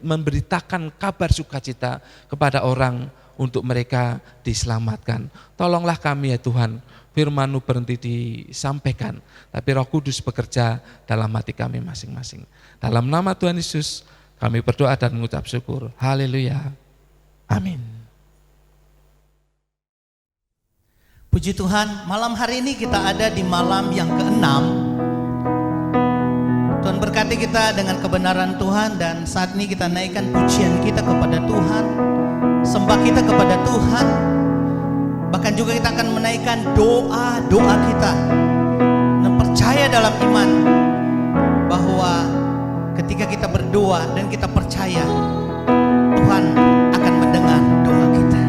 memberitakan kabar sukacita kepada orang untuk mereka diselamatkan. Tolonglah kami ya Tuhan, firman-Mu berhenti disampaikan, tapi Roh Kudus bekerja dalam hati kami masing-masing. Dalam nama Tuhan Yesus kami berdoa dan mengucap syukur. Haleluya. Amin. Puji Tuhan, malam hari ini kita ada di malam yang ke-6. Tuhan berkati kita dengan kebenaran Tuhan, dan saat ini kita naikkan pujian kita kepada Tuhan, sembah kita kepada Tuhan. Bahkan juga kita akan menaikkan doa-doa kita dan percaya dalam iman bahwa ketika kita berdoa dan kita percaya, Tuhan akan mendengar doa kita.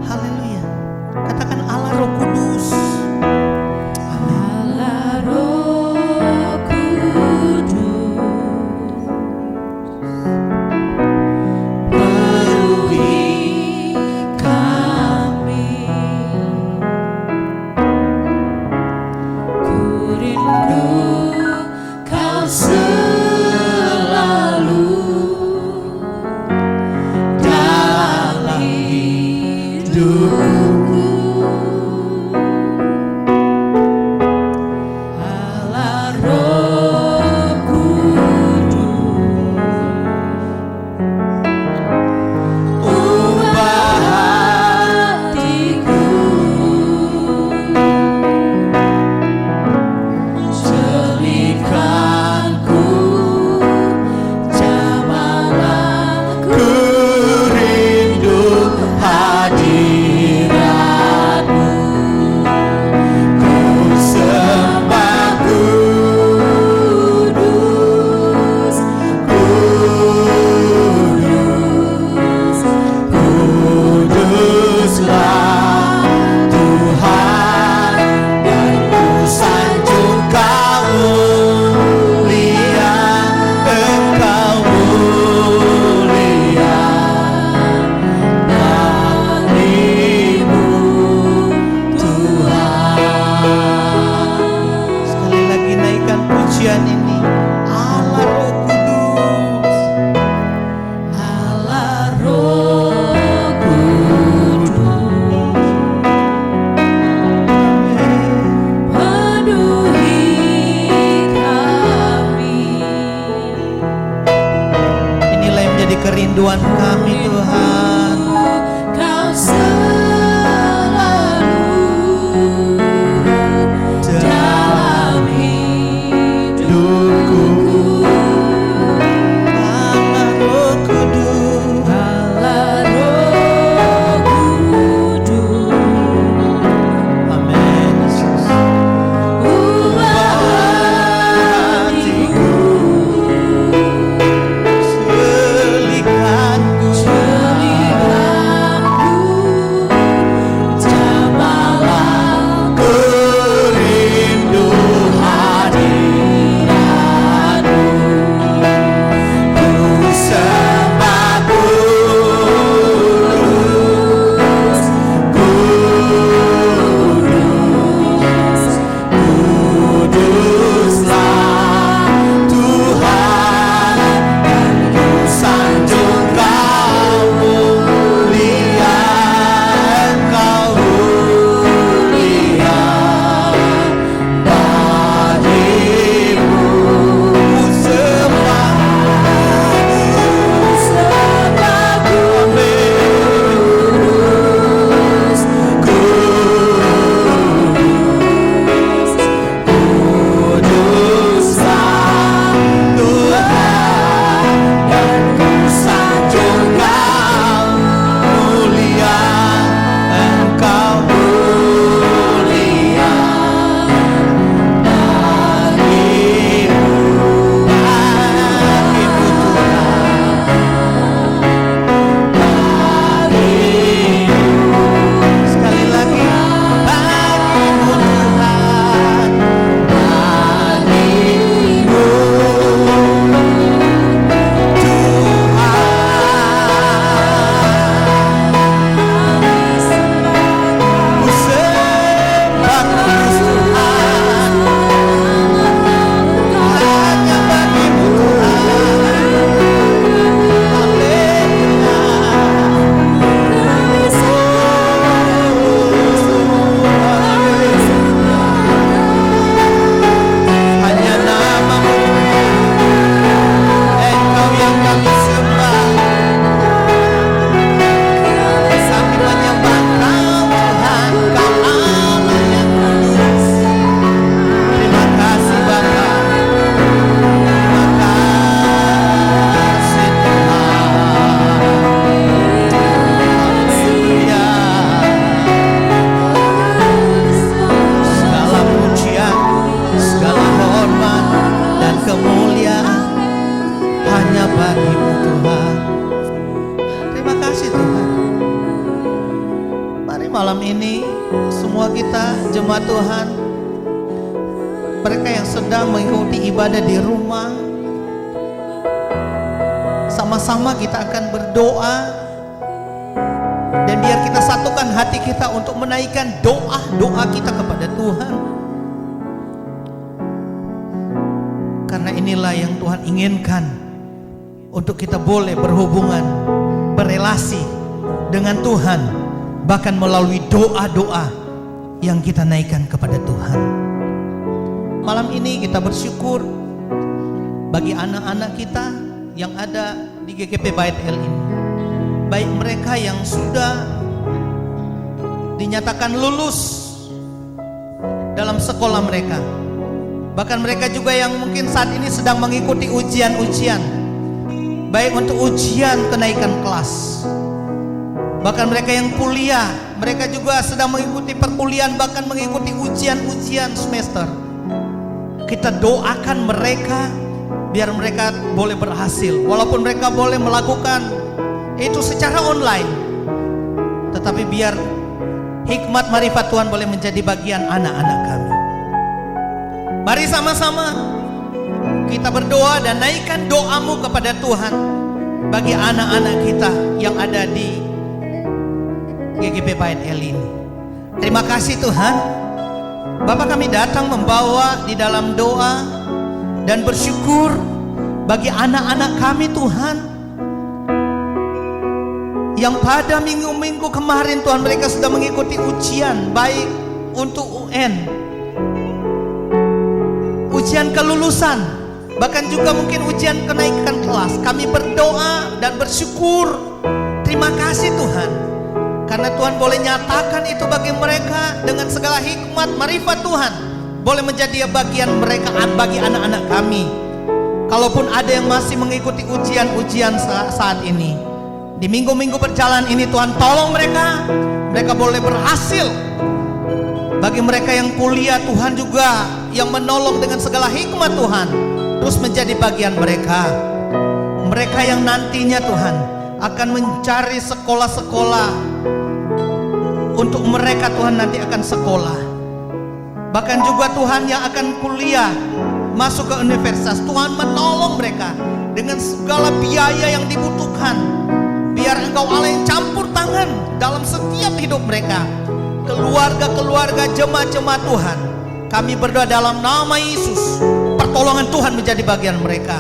Haleluya. Katakan Allah Roh Kudus. Allah Roh Kudus, penuhi kami. hidupku. Allah Roh Kudus, ubah hatiku, jadikanku jamalanku. Ku rindu hadiratmu, ku sembah Kudus, kudus, kuduslah Tuhan, dan ku sanjung Kau mulia, Engkau mulia, bagimu Tuhan. Sekali lagi naikkan pujian ini, Allah Roh Kudus. Allah Roh Kudus, penuhi kami. Inilah yang menjadi kerinduan kami Tuhan. Kau selalu dalam hidupku. Allah Roh Kudus, Allah Roh Kudus, amin Yesus. ubah hatiku, Selikanku, jadikanku jamalanku. ku rindu hadiratmu, ku sembah kudus, kudus, kuduslah Tuhan, dan ku sanjung Kau mulia, Engkau mulia, bagimu ku sembah, kuduslah Tuhan, dan ku sanjung Kau mulia, Engkau mulia, bagimu Tuhan, bagimu. Sekali lagi, bagimu Tuhan, bagimu Tuhan. Ku sembah kudus Tuhan, hanya bagimu Tuhan. Haleluya. Hanya namamu, Engkau yang kami sembah. Kami menyembah Kau Tuhan, Kau Allah yang kudus. Terima kasih Bapa, terima kasih Tuhan. Haleluya. Segala pujian, segala hormat dan kemuliaan hanya bagimu Tuhan. Terima kasih Tuhan. Mari malam ini semua kita jemaat Tuhan, mereka yang sedang mengikuti ibadah di rumah, sama-sama kita akan berdoa, dan biar kita satukan hati kita untuk menaikkan doa-doa kita kepada Tuhan. Karena inilah yang Tuhan inginkan, untuk kita boleh berhubungan, berelasi dengan Tuhan bahkan melalui doa-doa yang kita naikkan kepada Tuhan. Malam ini kita bersyukur bagi anak-anak kita yang ada di GKP Bait El ini, baik mereka yang sudah dinyatakan lulus dalam sekolah mereka, bahkan mereka juga yang mungkin saat ini sedang mengikuti ujian-ujian, baik untuk ujian kenaikan kelas, bahkan mereka yang kuliah, mereka juga sedang mengikuti perkuliahan, bahkan mengikuti ujian-ujian semester. Kita doakan mereka biar mereka boleh berhasil, walaupun mereka boleh melakukan itu secara online, tetapi biar hikmat marifat Tuhan boleh menjadi bagian anak-anak kami. Mari sama-sama kita berdoa dan naikkan doamu kepada Tuhan bagi anak-anak kita yang ada di GKP Bait El ini. Terima kasih Tuhan. Bapak, kami datang membawa di dalam doa dan bersyukur bagi anak-anak kami Tuhan, yang pada minggu-minggu kemarin Tuhan mereka sudah mengikuti ujian, baik untuk UN, ujian kelulusan, bahkan juga mungkin ujian kenaikan kelas. Kami berdoa dan bersyukur, terima kasih Tuhan, karena Tuhan boleh nyatakan itu bagi mereka dengan segala hikmat marifat Tuhan, boleh menjadi bagian mereka bagi anak-anak kami. Kalaupun ada yang masih mengikuti ujian-ujian saat ini, di minggu-minggu berjalan ini Tuhan tolong mereka boleh berhasil. Bagi mereka yang kuliah, Tuhan juga yang menolong dengan segala hikmat Tuhan terus menjadi bagian mereka. Mereka yang nantinya Tuhan akan mencari sekolah-sekolah untuk mereka, Tuhan nanti akan sekolah. Bahkan juga Tuhan yang akan kuliah, masuk ke universitas, Tuhan menolong mereka dengan segala biaya yang dibutuhkan. Biar Engkau Allah yang campur tangan dalam setiap hidup mereka, keluarga-keluarga jemaat-jemaat Tuhan. Kami berdoa dalam nama Yesus, pertolongan Tuhan menjadi bagian mereka.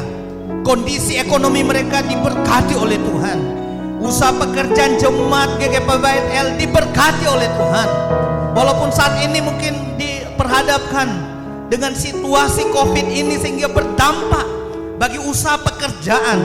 Kondisi ekonomi mereka diberkati oleh Tuhan. Usaha pekerjaan jemaat GKP Bait El diberkati oleh Tuhan. Walaupun saat ini mungkin diperhadapkan dengan situasi COVID ini sehingga berdampak bagi usaha pekerjaan,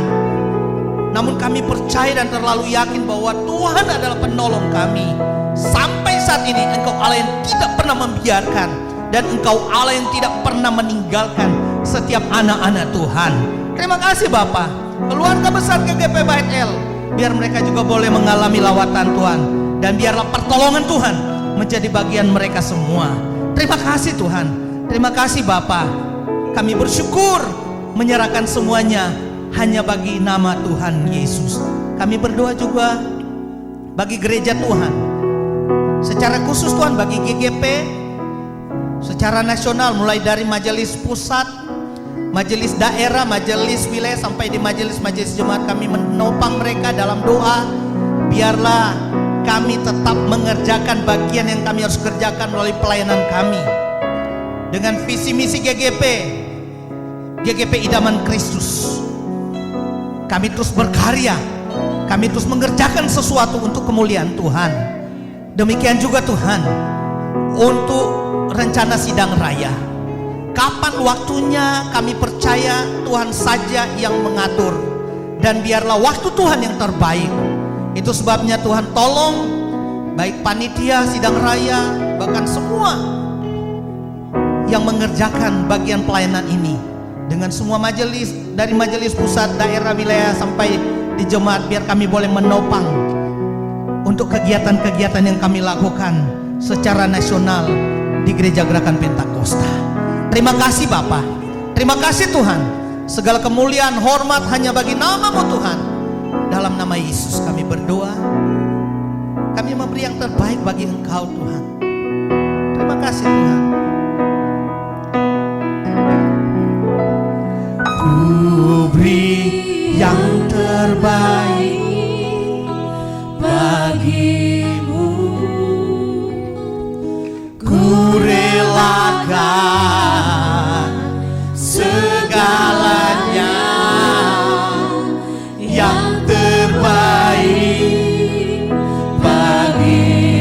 namun kami percaya dan terlalu yakin bahwa Tuhan adalah penolong kami. Sampai saat ini Engkau Allah yang tidak pernah membiarkan, dan Engkau Allah yang tidak pernah meninggalkan setiap anak-anak Tuhan. Terima kasih Bapa. Keluarga besar GKP Bait El, biar mereka juga boleh mengalami lawatan Tuhan, dan biarlah pertolongan Tuhan menjadi bagian mereka semua. Terima kasih Tuhan. Terima kasih Bapa. Kami bersyukur menyerahkan semuanya hanya bagi nama Tuhan Yesus. Kami berdoa juga bagi gereja Tuhan, secara khusus Tuhan bagi GKP secara nasional, mulai dari majelis pusat, majelis daerah, majelis wilayah, sampai di majelis-majelis jemaat. Kami menopang mereka dalam doa. Biarlah kami tetap mengerjakan bagian yang kami harus kerjakan melalui pelayanan kami dengan visi misi GKP Idaman Kristus. Kami terus berkarya, kami terus mengerjakan sesuatu untuk kemuliaan Tuhan. Demikian juga Tuhan untuk rencana sidang raya. Kapan waktunya kami percaya Tuhan saja yang mengatur, dan biarlah waktu Tuhan yang terbaik. Itu sebabnya Tuhan tolong baik panitia sidang raya, bahkan semua yang mengerjakan bagian pelayanan ini, dengan semua majelis, dari majelis pusat, daerah, wilayah, sampai di jemaat, biar kami boleh menopang untuk kegiatan-kegiatan yang kami lakukan secara nasional di Gereja Gerakan Pentakosta. Terima kasih Bapa, terima kasih Tuhan. Segala kemuliaan, hormat hanya bagi nama-Mu Tuhan. Dalam nama Yesus kami berdoa. Kami memberi yang terbaik bagi Engkau Tuhan. Terima kasih Tuhan. Ku beri yang terbaik bagimu, ku relakan segalanya, yang terbaik bagimu.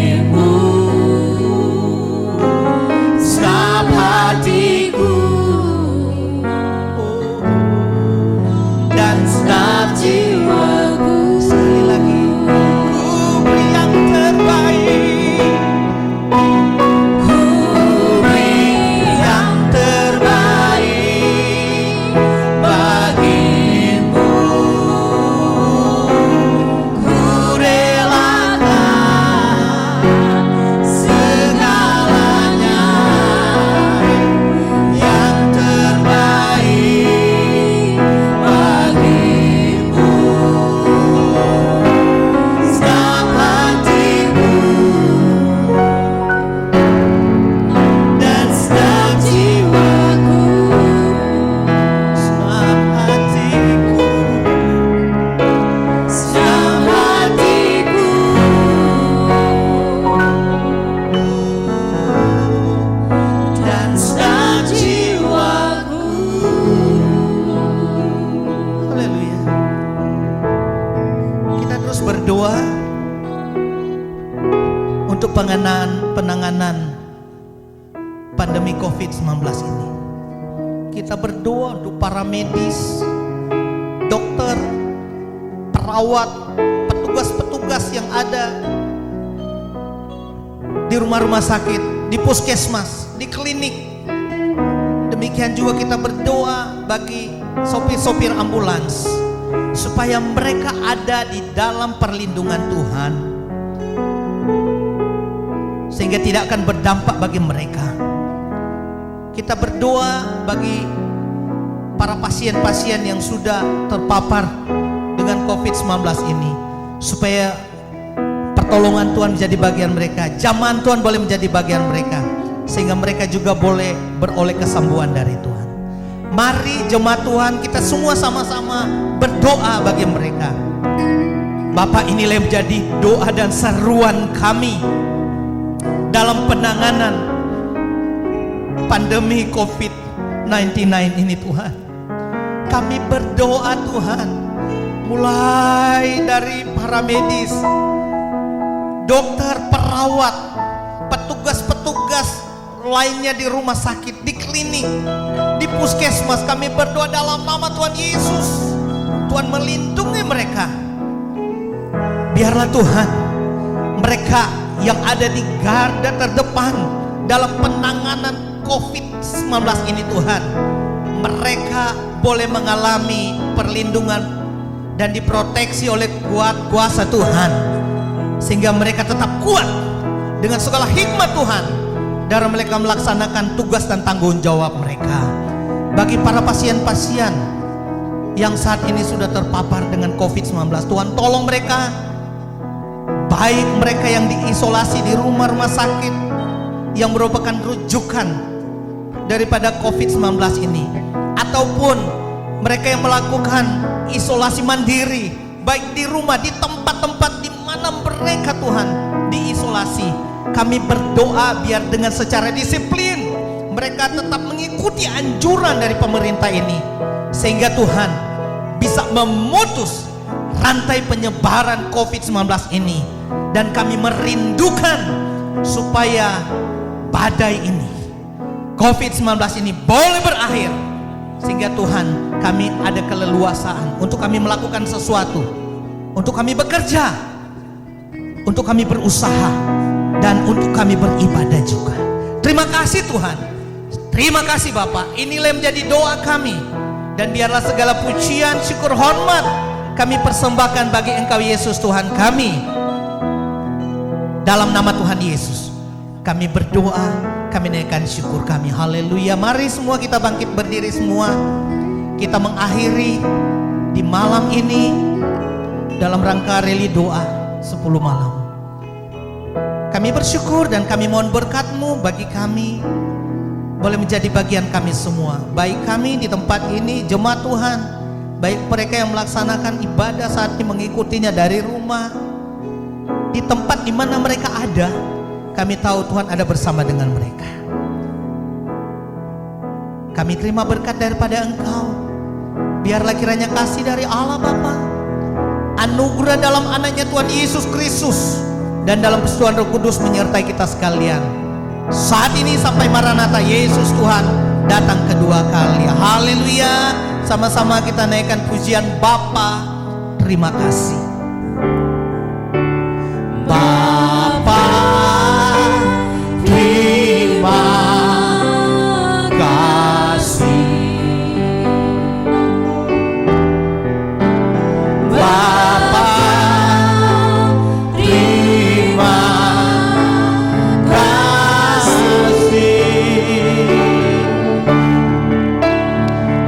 berdoa untuk penanganan pandemi COVID-19 ini. Kita berdoa untuk para medis, dokter, perawat, petugas-petugas yang ada di rumah-rumah sakit, di puskesmas, di klinik. Demikian juga kita berdoa bagi sopir-sopir ambulans, supaya mereka ada di dalam perlindungan Tuhan, sehingga tidak akan berdampak bagi mereka. Kita berdoa bagi para pasien-pasien yang sudah terpapar dengan COVID-19 ini, supaya pertolongan Tuhan menjadi bagian mereka, jamahan Tuhan boleh menjadi bagian mereka, sehingga mereka juga boleh beroleh kesembuhan dari Tuhan. Mari jemaat Tuhan, kita semua sama-sama berdoa bagi mereka. Bapak, inilah yang menjadi doa dan seruan kami dalam penanganan pandemi COVID-19 ini Tuhan. Kami berdoa Tuhan, mulai dari para medis, dokter, perawat, petugas-petugas lainnya di rumah sakit, di klinik, di puskesmas. Kami berdoa dalam nama Tuhan Yesus, Tuhan melindungi mereka. Biarlah Tuhan, mereka yang ada di garda terdepan dalam penanganan COVID-19 ini Tuhan, mereka boleh mengalami perlindungan dan diproteksi oleh kuasa Tuhan, sehingga mereka tetap kuat dengan segala hikmat Tuhan dalam mereka melaksanakan tugas dan tanggung jawab mereka. Bagi para pasien-pasien yang saat ini sudah terpapar dengan COVID-19, Tuhan tolong mereka, baik mereka yang diisolasi di rumah-rumah sakit yang merupakan rujukan daripada COVID-19 ini, ataupun mereka yang melakukan isolasi mandiri, baik di rumah, di tempat-tempat di mana mereka Tuhan diisolasi. Kami berdoa biar dengan secara disiplin mereka tetap mengikuti anjuran dari pemerintah ini, sehingga Tuhan bisa memutus rantai penyebaran COVID-19 ini. Dan kami merindukan supaya badai ini, COVID-19 ini boleh berakhir, sehingga Tuhan, kami ada keleluasaan untuk kami melakukan sesuatu, untuk kami bekerja, untuk kami berusaha, dan untuk kami beribadah juga. Terima kasih Tuhan, terima kasih Bapak. Inilah yang menjadi doa kami, dan biarlah segala pujian, syukur, hormat kami persembahkan bagi Engkau Yesus Tuhan kami. Dalam nama Tuhan Yesus kami berdoa, kami naikkan syukur kami. Haleluya. Mari semua kita bangkit berdiri semua. Kita mengakhiri di malam ini dalam rangka reli doa 10 malam. Kami bersyukur dan kami mohon berkat-Mu bagi kami, boleh menjadi bagian kami semua, baik kami di tempat ini, jemaat Tuhan, baik mereka yang melaksanakan ibadah saat ini mengikutinya dari rumah, di tempat di mana mereka ada. Kami tahu Tuhan ada bersama dengan mereka. Kami terima berkat daripada Engkau. Biarlah kiranya kasih dari Allah Bapa, anugerah dalam anaknya Tuhan Yesus Kristus, dan dalam persekutuan Roh Kudus menyertai kita sekalian saat ini sampai Maranatha, Yesus Tuhan datang kedua kali. Haleluya. Sama-sama kita naikkan pujian Bapa. Terima kasih Bapa, terima kasih Bapa, terima kasih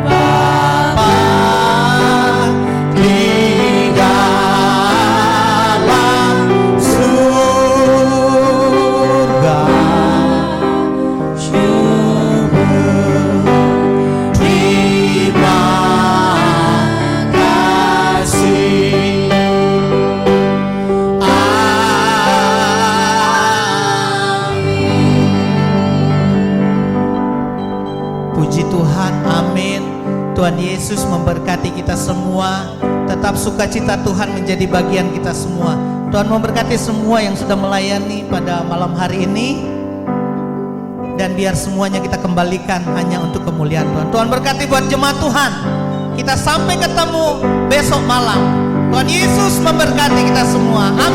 Bapa di dalam surga, terima kasih. Puji Tuhan, amin. Tuhan Yesus memberkati kita semua. Tetap Tetap sukacita Tuhan menjadi bagian kita semua. Tuhan memberkati semua yang sudah melayani pada malam hari ini. Dan biar semuanya kita kembalikan hanya untuk kemuliaan Tuhan. Tuhan berkati buat jemaat Tuhan. Kita sampai ketemu besok malam. Tuhan Yesus memberkati kita semua. Amin.